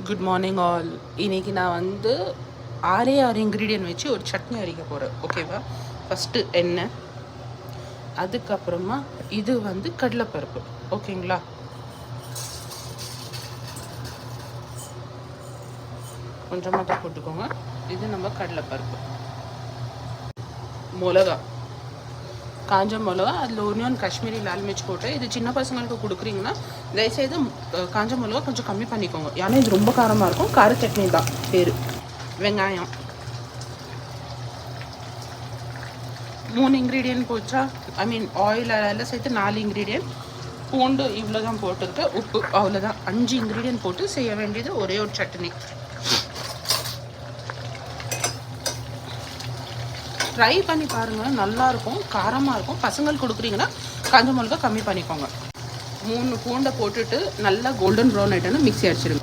Good morning all. இன்றைக்கி நான் வந்து 6 இன்க்ரீடியன்ட் வச்சு ஒரு சட்னி அரைக்க போகிறேன். ஓகேவா? ஃபஸ்ட்டு எண்ணெய், அதுக்கப்புறமா இது வந்து கடலைப்பருப்பு. ஓகேங்களா? கொஞ்சமாக தான் போட்டுக்கோங்க. இது நம்ம கடலைப்பருப்பு, மிளகா, காஞ்ச மிளகா, அதில் ஒன்று காஷ்மீரி லால் மிர்ச் போட்டு. இது சின்ன பசங்களுக்கு கொடுக்குறீங்கன்னா தயவுசெய்து காஞ்ச மிளகா கொஞ்சம் கம்மி பண்ணிக்கோங்க, ஏன்னா இது ரொம்ப காரமாக இருக்கும். கார சட்னி தான் பேர். வெங்காயம் 3 இன்க்ரீடியன்ட் போச்சா, ஐ மீன் ஆயில் எல்லாம் சேர்த்து 4 இன்க்ரீடியன்ட். பூண்டு இவ்வளோ தான் போட்டிருக்கு. உப்பு அவ்வளோதான். 5 இன்க்ரீடியன்ட் போட்டு செய்ய வேண்டியது ஒரே ஒரு சட்னி. ட்ரை பண்ணி பாருங்கள், நல்லாயிருக்கும், காரமாக இருக்கும். பசங்களுக்கு கொடுக்குறீங்கன்னா காஞ்ச மிளகா கம்மி பண்ணிக்கோங்க. 3 பூண்டை போட்டுட்டு நல்லா கோல்டன் ப்ரௌன் ஆகிட்டோன்னா மிக்ஸி அடிச்சிடுங்க.